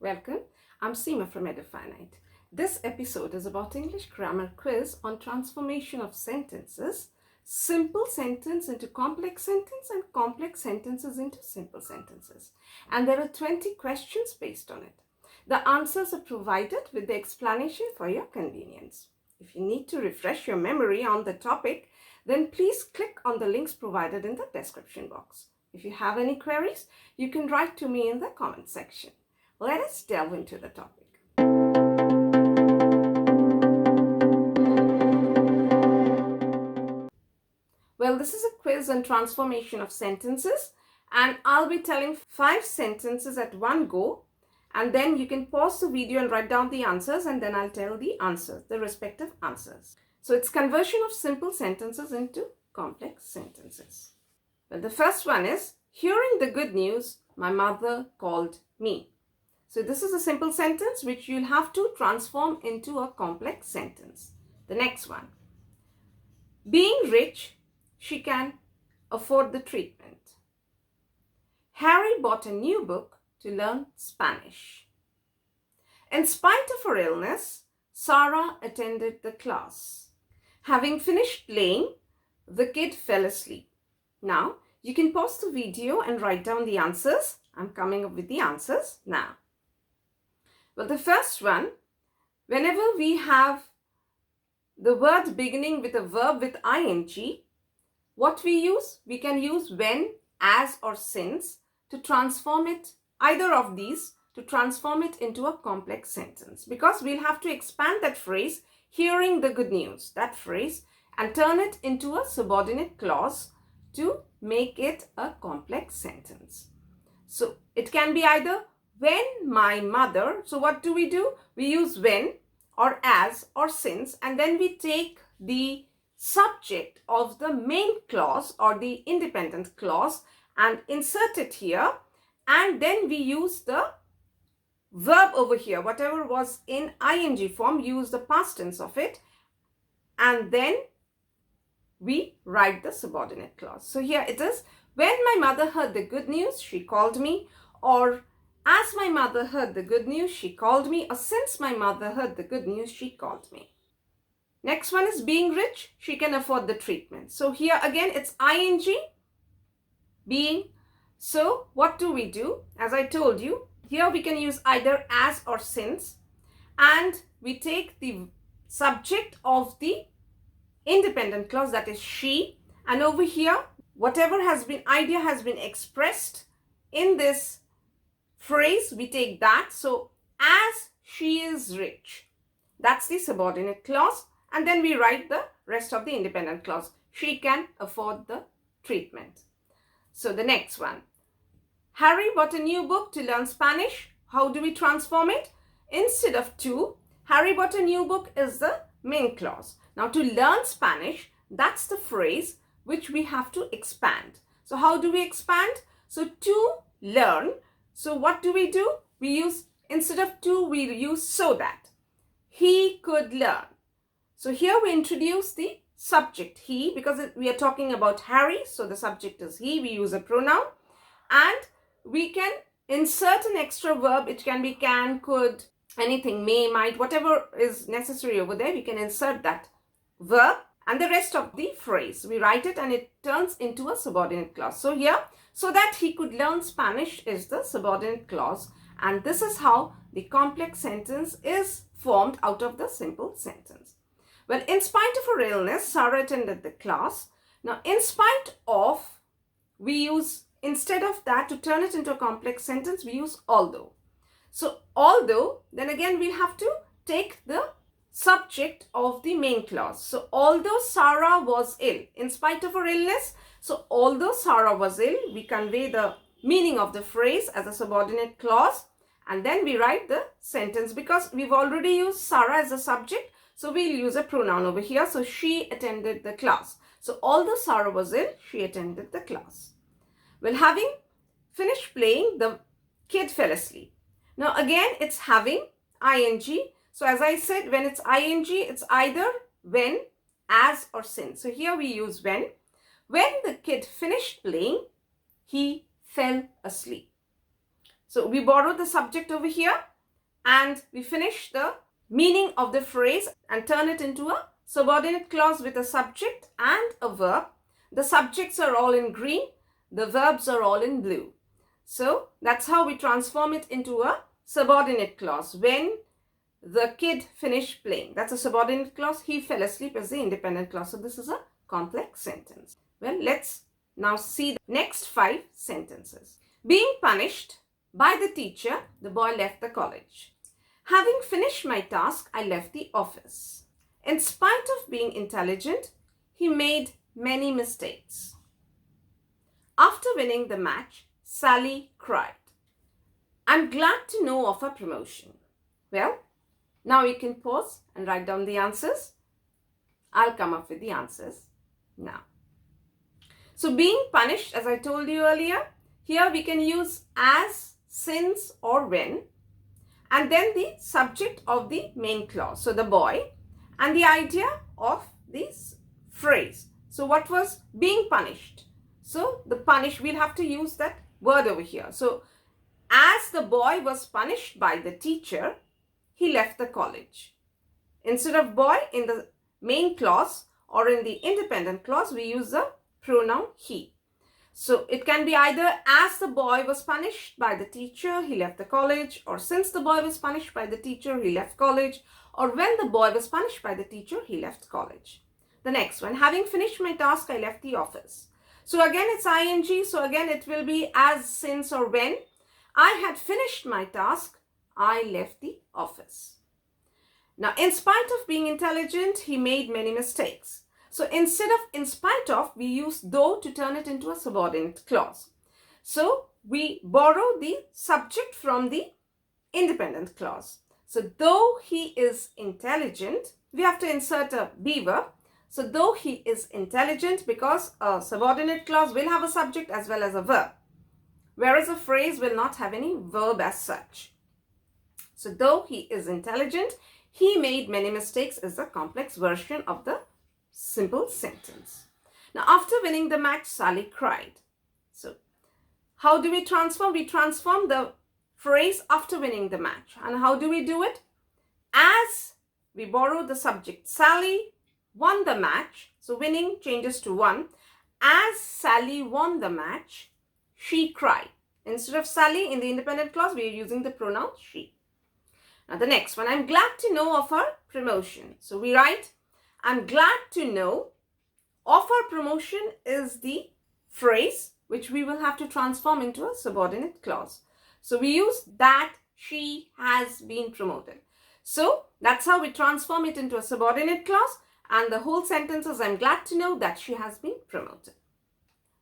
Welcome, I'm Seema from Edufinite. This episode is about English grammar quiz on transformation of sentences, simple sentence into complex sentence and complex sentences into simple sentences. And there are 20 questions based on it. The answers are provided with the explanation for your convenience. If you need to refresh your memory on the topic, then please click on the links provided in the description box. If you have any queries, you can write to me in the comment section. Let us delve into the topic. Well, this is a quiz on transformation of sentences, and I'll be telling 5 sentences at one go, and then you can pause the video and write down the answers, and then I'll tell the answers, the respective answers. So it's conversion of simple sentences into complex sentences. Well, the first one is, hearing the good news, my mother called me. So this is a simple sentence which you'll have to transform into a complex sentence. The next one. Being rich, she can afford the treatment. Harry bought a new book to learn Spanish. In spite of her illness, Sarah attended the class. Having finished playing, the kid fell asleep. Now, you can pause the video and write down the answers. I'm coming up with the answers now. Well, the first one, whenever we have the word beginning with a verb with ing, what we use? We can use when, as, or since to transform it, either of these, to transform it into a complex sentence. Because we'll have to expand that phrase, hearing the good news, that phrase, and turn it into a subordinate clause to make it a complex sentence. So it can be either when my mother, so what do? We use when or as or since, and then we take the subject of the main clause or the independent clause and insert it here, and then we use the verb over here, whatever was in ing form, use the past tense of it, and then we write the subordinate clause. So here it is, when my mother heard the good news, she called me, or as my mother heard the good news, she called me, or since my mother heard the good news, she called me. Next one is being rich, she can afford the treatment. So here again, it's ing, being. So what do? As I told you, here we can use either as or since, and we take the subject of the independent clause, that is she, and over here, whatever idea has been expressed in this phrase, we take that. So as she is rich, that's the subordinate clause, and then we write the rest of the independent clause. She can afford the treatment. So the next one, Harry bought a new book to learn Spanish. How do we transform it? Instead of to, Harry bought a new book is the main clause. Now to learn Spanish, that's the phrase which we have to expand. So how do we expand? So to learn. So what do? We use, instead of to, we use so that. He could learn. So here we introduce the subject he, because we are talking about Harry. So the subject is he. We use a pronoun. And we can insert an extra verb. It can be can, could, anything, may, might, whatever is necessary over there. We can insert that verb and the rest of the phrase. We write it and it turns into a subordinate clause. So here, so that he could learn Spanish is the subordinate clause, and this is how the complex sentence is formed out of the simple sentence. Well, in spite of her illness, Sarah attended the class. Now, in spite of, we use, instead of that, to turn it into a complex sentence, we use although. So, although, then again, we have to take the subject of the main clause. So, although Sarah was ill, in spite of her illness, so although Sarah was ill, we convey the meaning of the phrase as a subordinate clause, and then we write the sentence, because we've already used Sarah as a subject, so we'll use a pronoun over here. So she attended the class. So although Sarah was ill, she attended the class. Well, having finished playing, the kid fell asleep. Now again, it's having ing. So as I said, when it's ing, it's either when, as, or since. So here we use when. When the kid finished playing, he fell asleep. So we borrow the subject over here and we finish the meaning of the phrase and turn it into a subordinate clause with a subject and a verb. The subjects are all in green, the verbs are all in blue. So that's how we transform it into a subordinate clause. When the kid finished playing, that's a subordinate clause. He fell asleep as the independent clause. So this is a complex sentence. Well, let's now see the next 5 sentences. Being punished by the teacher, the boy left the college. Having finished my task, I left the office. In spite of being intelligent, he made many mistakes. After winning the match, Sally cried. I'm glad to know of her promotion. Well, now you can pause and write down the answers. I'll come up with the answers now. So being punished, as I told you earlier, here we can use as, since or when, and then the subject of the main clause, so the boy, and the idea of this phrase. So what was being punished? So the punish, we'll have to use that word over here. So as the boy was punished by the teacher, he left the college. Instead of boy in the main clause or in the independent clause, we use the pronoun he. So it can be either as the boy was punished by the teacher, he left the college, or since the boy was punished by the teacher, he left college, or when the boy was punished by the teacher, he left college. The next one, having finished my task, I left the office. So again, it's ing. So again, it will be as, since, or when. I had finished my task, I left the office. Now, in spite of being intelligent, he made many mistakes. So instead of in spite of, we use though to turn it into a subordinate clause. So we borrow the subject from the independent clause. So though he is intelligent, we have to insert a be verb. So though he is intelligent, because a subordinate clause will have a subject as well as a verb, whereas a phrase will not have any verb as such. So though he is intelligent, he made many mistakes is the complex version of the simple sentence. Now, after winning the match, Sally cried. So how do we transform? We transform the phrase after winning the match. And how do we do it? As we borrow the subject, Sally won the match. So winning changes to won. As Sally won the match, she cried. Instead of Sally in the independent clause, we are using the pronoun she. Now the next one, I'm glad to know of her promotion. So we write, I'm glad to know of her promotion is the phrase which we will have to transform into a subordinate clause. So we use that she has been promoted. So that's how we transform it into a subordinate clause, and the whole sentence is, I'm glad to know that she has been promoted.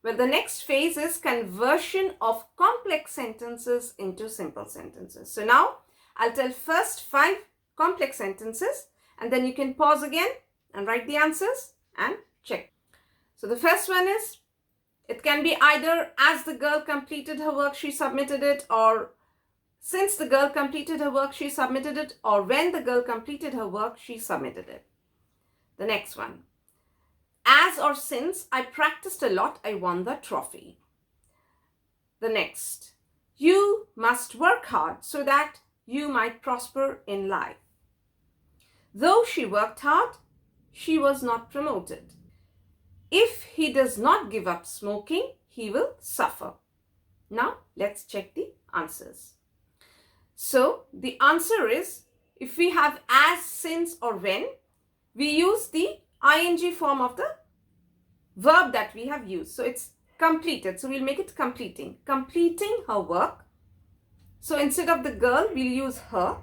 Well, the next phase is conversion of complex sentences into simple sentences. So now I'll tell first 5 complex sentences, and then you can pause again and write the answers and check. So the first one is, it can be either as the girl completed her work, she submitted it, or since the girl completed her work, she submitted it, or when the girl completed her work, she submitted it. The next one, as or since I practiced a lot, I won the trophy. The next, you must work hard so that you might prosper in life. Though she worked hard, she was not promoted. If he does not give up smoking, he will suffer. Now, let's check the answers. So, the answer is, if we have as, since, or when, we use the ing form of the verb that we have used. So, it's completed. So, we'll make it completing. Completing her work. So, instead of the girl, we'll use her.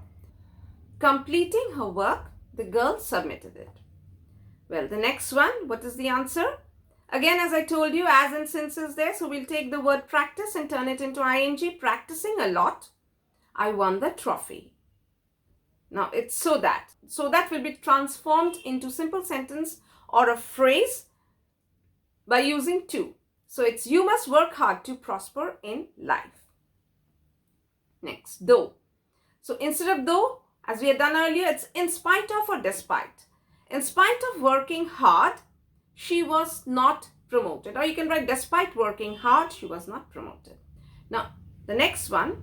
Completing her work, the girl submitted it. Well, the next one, what is the answer? Again, as I told you, as and since is there. So, we'll take the word practice and turn it into ing. Practicing a lot, I won the trophy. Now, it's so that. So, that will be transformed into simple sentence or a phrase by using to. So, it's you must work hard to prosper in life. Next, though. So, instead of though, as we had done earlier, it's in spite of or despite. In spite of working hard, she was not promoted. Or you can write, despite working hard, she was not promoted. Now, the next one,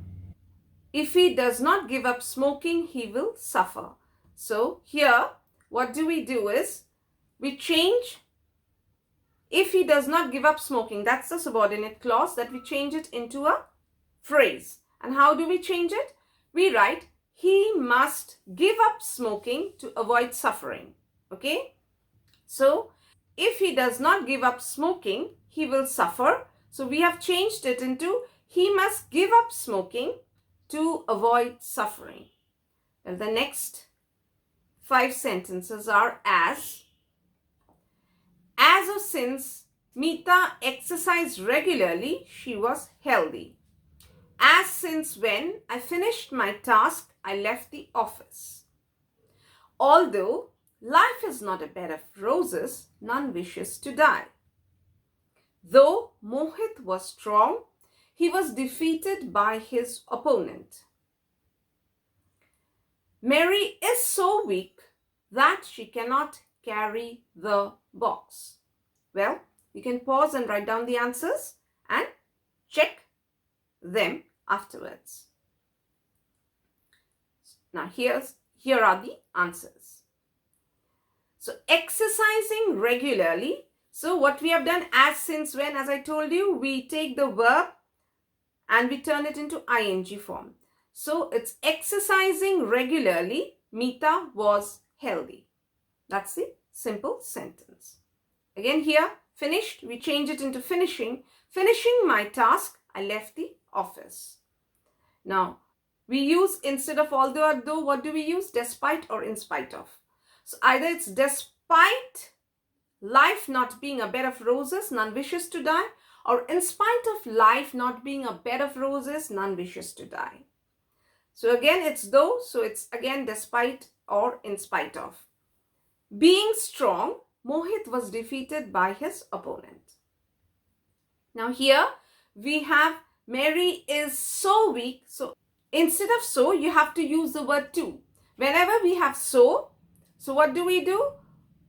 If he does not give up smoking, he will suffer. So here, what do is, we change if he does not give up smoking. That's the subordinate clause that we change it into a phrase. And how do we change it? We write, he must give up smoking to avoid suffering. Okay? So, if he does not give up smoking, he will suffer. So, we have changed it into, he must give up smoking to avoid suffering. And the next 5 sentences are as or since Meeta exercised regularly, she was healthy. As since when I finished my task, I left the office. Although life is not a bed of roses, none wishes to die. Though Mohit was strong, he was defeated by his opponent. Mary is so weak that she cannot carry the box. Well, you can pause and write down the answers and check them afterwards. Now here are the answers. So exercising regularly. So what we have done, as, since, when, as I told you, we take the verb and we turn it into ing form. So it's exercising regularly, Meeta was healthy. That's the simple sentence. Again here, finished, we change it into finishing. Finishing my task, I left the office. Now, we use, instead of although or though, what do we use? Despite or in spite of. So either it's despite life not being a bed of roses, none wishes to die, or in spite of life not being a bed of roses, none wishes to die. So again, it's though, so it's again despite or in spite of. Being strong, Mohit was defeated by his opponent. Now here we have Mary is so weak. So instead of so, you have to use the word to. Whenever we have so what do?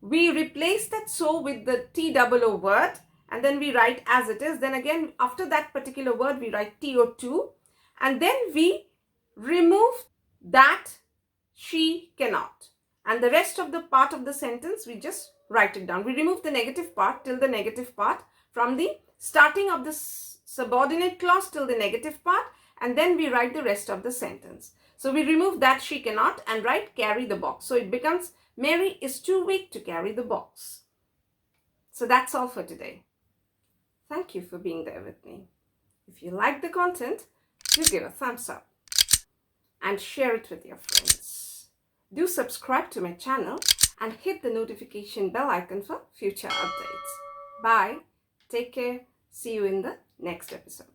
We replace that so with the TOO word and then we write as it is. Then again, after that particular word, we write TO2 and then we remove that she cannot. And the rest of the part of the sentence, we just write it down. We remove the negative part till the negative part from the starting of the subordinate clause till the negative part and then we write the rest of the sentence. So we remove that she cannot and write carry the box. So it becomes Mary is too weak to carry the box. So that's all for today. Thank you for being there with me. If you like the content, do give a thumbs up and share it with your friends. Do subscribe to my channel and hit the notification bell icon for future updates. Bye. Take care. See you in the next episode.